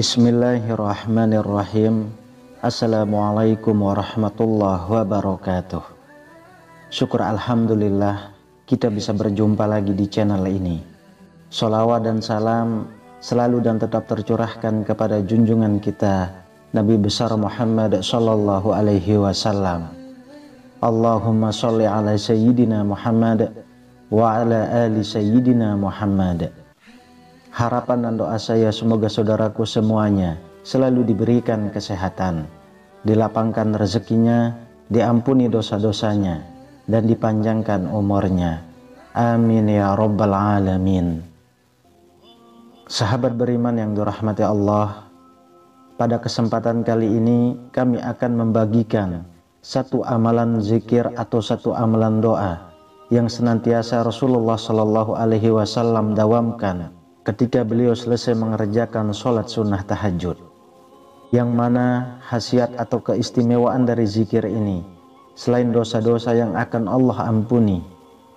Bismillahirrahmanirrahim. Assalamualaikum warahmatullahi wabarakatuh. Syukur alhamdulillah kita bisa berjumpa lagi di channel ini. Sholawat dan salam selalu dan tetap tercurahkan kepada junjungan kita Nabi besar Muhammad sallallahu alaihi wasallam. Allahumma sholli ala sayyidina Muhammad wa ala ali sayyidina Muhammad. Harapan dan doa saya semoga saudaraku semuanya selalu diberikan kesehatan, dilapangkan rezekinya, diampuni dosa-dosanya, dan dipanjangkan umurnya. Amin ya rabbal alamin. Sahabat beriman yang dirahmati Allah, pada kesempatan kali ini kami akan membagikan satu amalan zikir atau satu amalan doa yang senantiasa Rasulullah Shallallahu Alaihi Wasallam dawamkan ketika beliau selesai mengerjakan sholat sunnah tahajud, yang mana khasiat atau keistimewaan dari zikir ini, selain dosa-dosa yang akan Allah ampuni,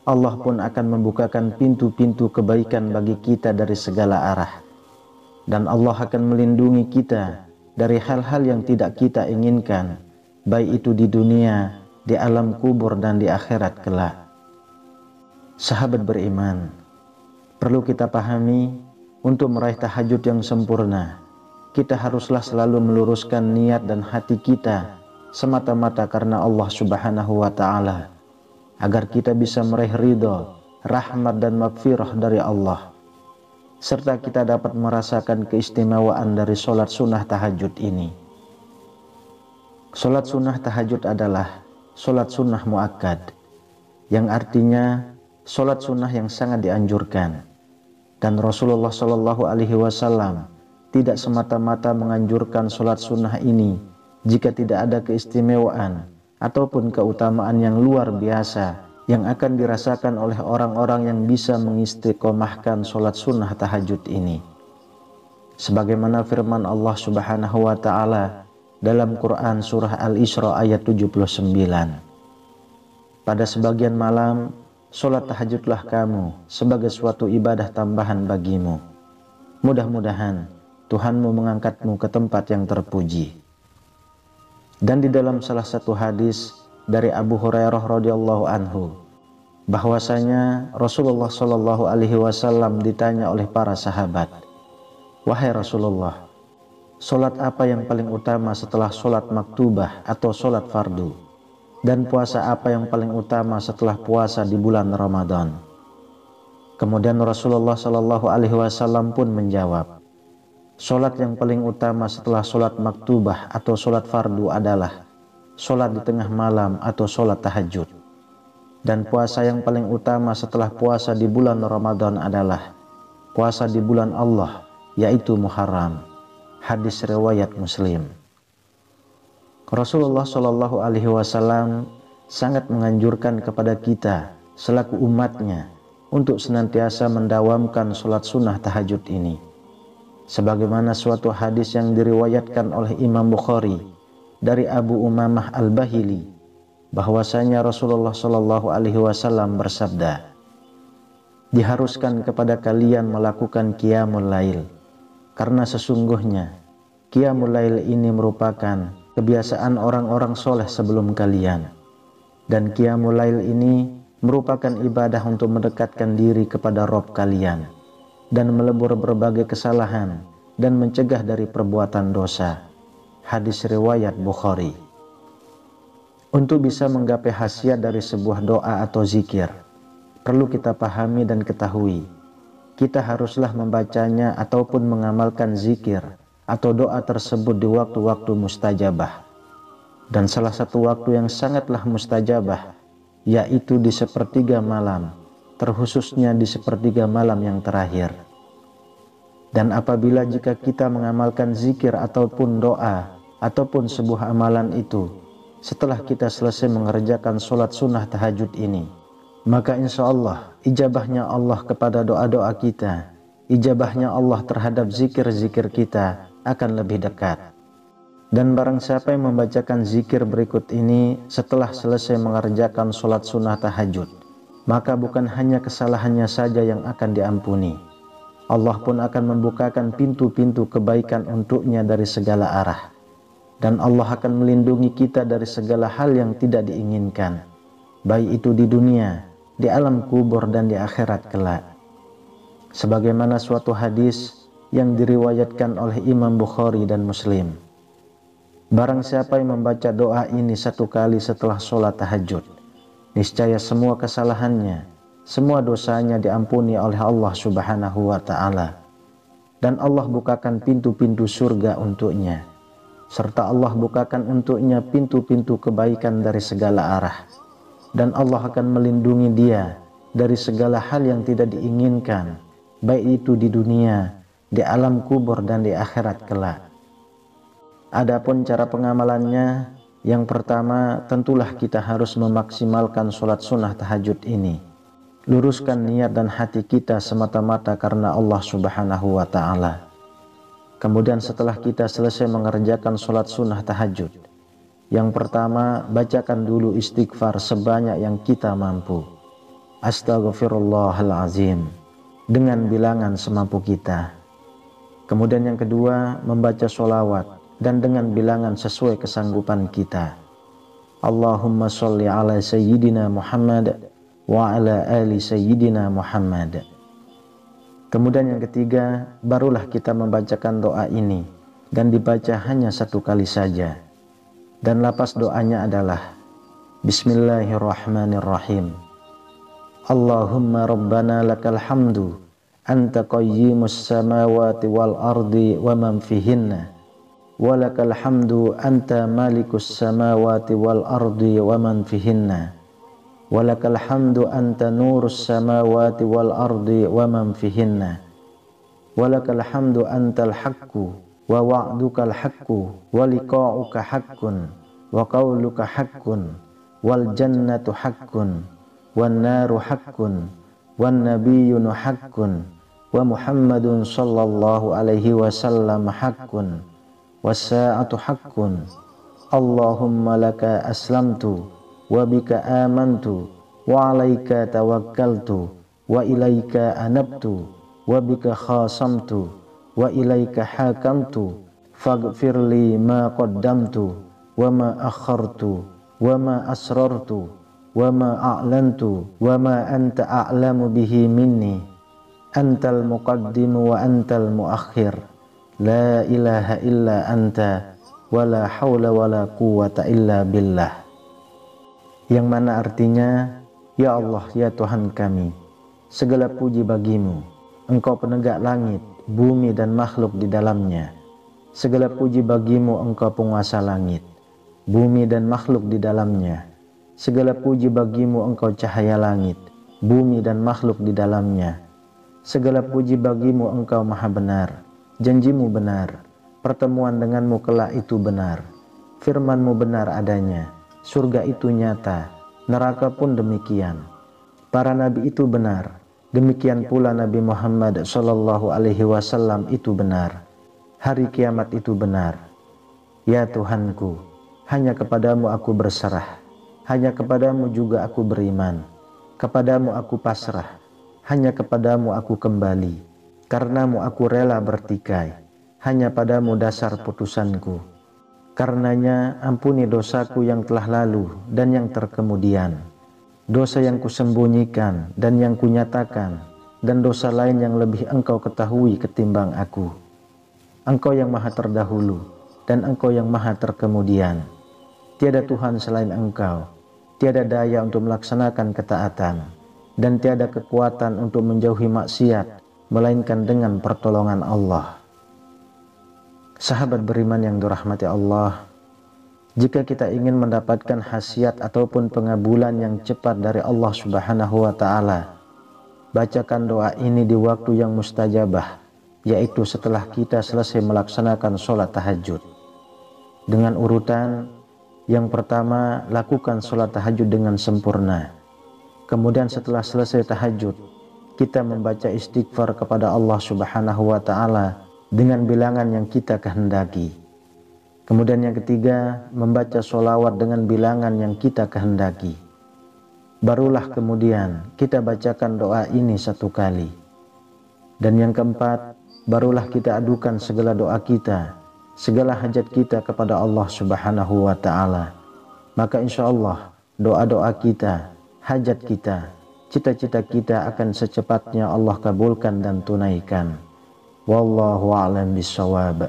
Allah pun akan membukakan pintu-pintu kebaikan bagi kita dari segala arah, dan Allah akan melindungi kita dari hal-hal yang tidak kita inginkan, baik itu di dunia, di alam kubur, dan di akhirat kelak. Sahabat beriman, perlu kita pahami, untuk meraih tahajud yang sempurna, kita haruslah selalu meluruskan niat dan hati kita semata-mata karena Allah Subhanahu wa Ta'ala, agar kita bisa meraih ridho, rahmat dan maghfirah dari Allah, serta kita dapat merasakan keistimewaan dari sholat sunnah tahajud ini. Sholat sunnah tahajud adalah sholat sunnah muakkad, yang artinya sholat sunnah yang sangat dianjurkan. Dan Rasulullah Shallallahu Alaihi Wasallam tidak semata-mata menganjurkan sholat sunnah ini jika tidak ada keistimewaan ataupun keutamaan yang luar biasa yang akan dirasakan oleh orang-orang yang bisa mengistiqomahkan sholat sunnah tahajud ini. Sebagaimana firman Allah Subhanahu wa Ta'ala dalam Quran surah Al-Isra ayat 79. Pada sebagian malam, sholat tahajudlah kamu sebagai suatu ibadah tambahan bagimu. Mudah-mudahan Tuhanmu mengangkatmu ke tempat yang terpuji. Dan di dalam salah satu hadis dari Abu Hurairah radhiyallahu anhu, bahwasanya Rasulullah Shallallahu Alaihi Wasallam ditanya oleh para sahabat, "Wahai Rasulullah, sholat apa yang paling utama setelah sholat maktubah atau sholat fardu? Dan puasa apa yang paling utama setelah puasa di bulan Ramadan?" Kemudian Rasulullah Shallallahu Alaihi Wasallam pun menjawab, "Sholat yang paling utama setelah sholat maktubah atau sholat fardu adalah sholat di tengah malam atau sholat tahajud. Dan puasa yang paling utama setelah puasa di bulan Ramadan adalah puasa di bulan Allah, yaitu Muharram." Hadis riwayat Muslim. Rasulullah Shallallahu Alaihi Wasallam sangat menganjurkan kepada kita selaku umatnya untuk senantiasa mendawamkan sholat sunnah tahajud ini. Sebagaimana suatu hadis yang diriwayatkan oleh Imam Bukhari dari Abu Umamah Al-Bahili, bahwasanya Rasulullah Shallallahu Alaihi Wasallam bersabda, "Diharuskan kepada kalian melakukan qiyamul lail, karena sesungguhnya qiyamul lail ini merupakan kebiasaan orang-orang soleh sebelum kalian, dan qiyamul lail ini merupakan ibadah untuk mendekatkan diri kepada Rabb kalian dan melebur berbagai kesalahan dan mencegah dari perbuatan dosa." Hadis riwayat Bukhari. Untuk bisa menggapai khasiat dari sebuah doa atau zikir, perlu kita pahami dan ketahui, kita haruslah membacanya ataupun mengamalkan zikir atau doa tersebut di waktu-waktu mustajabah. Dan salah satu waktu yang sangatlah mustajabah, yaitu di sepertiga malam, terkhususnya di sepertiga malam yang terakhir. Dan apabila jika kita mengamalkan zikir ataupun doa ataupun sebuah amalan itu setelah kita selesai mengerjakan sholat sunnah tahajud ini, maka insya Allah ijabahnya Allah kepada doa-doa kita, ijabahnya Allah terhadap zikir-zikir kita akan lebih dekat. Dan barang siapa yang membacakan zikir berikut ini setelah selesai mengerjakan sholat sunnah tahajud, maka bukan hanya kesalahannya saja yang akan diampuni, Allah pun akan membukakan pintu-pintu kebaikan untuknya dari segala arah. Dan Allah akan melindungi kita dari segala hal yang tidak diinginkan, baik itu di dunia, di alam kubur, dan di akhirat kelak. Sebagaimana suatu hadis yang diriwayatkan oleh Imam Bukhari dan Muslim. Barang siapa yang membaca doa ini 1 kali setelah sholat tahajud, niscaya semua kesalahannya, semua dosanya diampuni oleh Allah Subhanahu wa ta'ala. Dan Allah bukakan pintu-pintu surga untuknya, serta Allah bukakan untuknya pintu-pintu kebaikan dari segala arah. Dan Allah akan melindungi dia dari segala hal yang tidak diinginkan, baik itu di dunia, di alam kubur, dan di akhirat kelak. Adapun cara pengamalannya, yang pertama tentulah kita harus memaksimalkan sholat sunnah tahajud ini. Luruskan niat dan hati kita semata-mata karena Allah Subhanahu wa ta'ala. Kemudian setelah kita selesai mengerjakan sholat sunnah tahajud, yang pertama bacakan dulu istighfar sebanyak yang kita mampu. Astaghfirullahalazim dengan bilangan semampu kita. Kemudian yang kedua membaca sholawat dan dengan bilangan sesuai kesanggupan kita. Allahumma sholli ala sayyidina Muhammad wa ala ali sayyidina Muhammad. Kemudian yang ketiga, barulah kita membacakan doa ini, dan dibaca hanya 1 kali saja. Dan lapas doanya adalah Bismillahirrahmanirrahim. Allahumma rabbana lakal hamdu anta qayyimus samawati wal ardi wa man fihinna, wa lakal hamdu anta malikus samawati wal ardi wa man fihinna, walakal hamdu anta nurus samawati wal ardi wa man fihinna, walakal hamdu antal haqqu wa wa'dukal haqqu wa liqa'uka haqqun wa qawluka haqqun wal jannatu haqqun wan naru haqqun wan nabiyyunu haqqun wa Muhammadun sallallahu alaihi wasallam haqqun was sa'atu haqqun. Allahumma laka aslamtu wa bika amantu wa alaika tawakkaltu wa ilaika anabtu wa bika khasamtu wa ilaika hakamtu faghfirli ma qaddamtu wa ma akhartu wa ma asrartu wa ma a'lantu wa ma anta a'lamu bihi minni antal muqaddimu wa antal muakhir la ilaha illa anta wa la hawla wa la quwwata illa billah. Yang mana artinya, ya Allah, ya Tuhan kami, segala puji bagimu, Engkau penegak langit, bumi dan makhluk di dalamnya. Segala puji bagimu, Engkau penguasa langit, bumi dan makhluk di dalamnya. Segala puji bagimu, Engkau cahaya langit, bumi dan makhluk di dalamnya. Segala puji bagimu, Engkau maha benar, janjimu benar, pertemuan denganmu kelak itu benar, firmanmu benar adanya. Surga itu nyata, neraka pun demikian. Para nabi itu benar, demikian pula Nabi Muhammad sallallahu alaihi wasallam itu benar. Hari kiamat itu benar. Ya Tuhanku, hanya kepadamu aku berserah, hanya kepadamu juga aku beriman, kepadamu aku pasrah, hanya kepadamu aku kembali, karenamu aku rela bertikai, hanya padamu dasar putusanku. Karenanya ampuni dosaku yang telah lalu dan yang terkemudian, dosa yang kusembunyikan dan yang kunyatakan, dan dosa lain yang lebih Engkau ketahui ketimbang aku. Engkau yang maha terdahulu dan Engkau yang maha terkemudian. Tiada Tuhan selain Engkau, tiada daya untuk melaksanakan ketaatan, dan tiada kekuatan untuk menjauhi maksiat, melainkan dengan pertolongan Allah. Sahabat beriman yang dirahmati Allah, jika kita ingin mendapatkan khasiat ataupun pengabulan yang cepat dari Allah Subhanahu wa ta'ala, bacakan doa ini di waktu yang mustajabah, yaitu setelah kita selesai melaksanakan sholat tahajud. Dengan urutan, yang pertama, lakukan sholat tahajud dengan sempurna. Kemudian setelah selesai tahajud, kita membaca istighfar kepada Allah Subhanahu wa ta'ala dengan bilangan yang kita kehendaki. Kemudian yang ketiga, membaca sholawat dengan bilangan yang kita kehendaki. Barulah kemudian kita bacakan doa ini 1 kali. Dan yang keempat, barulah kita adukan segala doa kita, segala hajat kita kepada Allah Subhanahu wa ta'ala. Maka insya Allah doa-doa kita, hajat kita, cita-cita kita akan secepatnya Allah kabulkan dan tunaikan. Wallahu a'lam bishawab.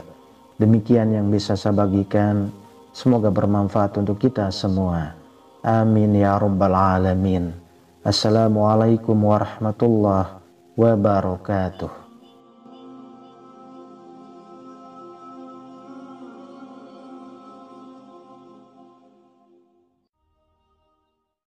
Demikian yang bisa saya bagikan, semoga bermanfaat untuk kita semua. Amin ya rabbal alamin. Assalamualaikum warahmatullahi wabarakatuh.